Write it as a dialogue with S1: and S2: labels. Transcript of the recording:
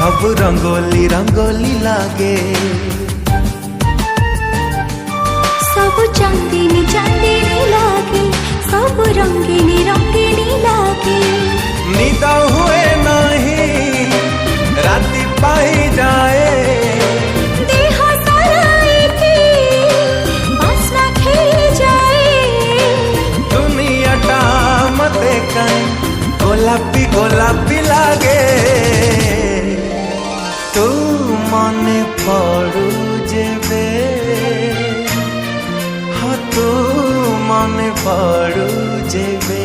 S1: सब रंगोली रंगोली लागे
S2: सब चांदनी चांदनी लागे सब रंगीनी रंगीनी लागे
S1: निद हुए नहीं राति पाई जाए
S2: देह सारा बासना खेली जाए
S1: दुनियाटा मते कहीं गोलापी गोलापी लागे तू मने पड़ू जेबे हाँ तू मने पड़ू जेबे।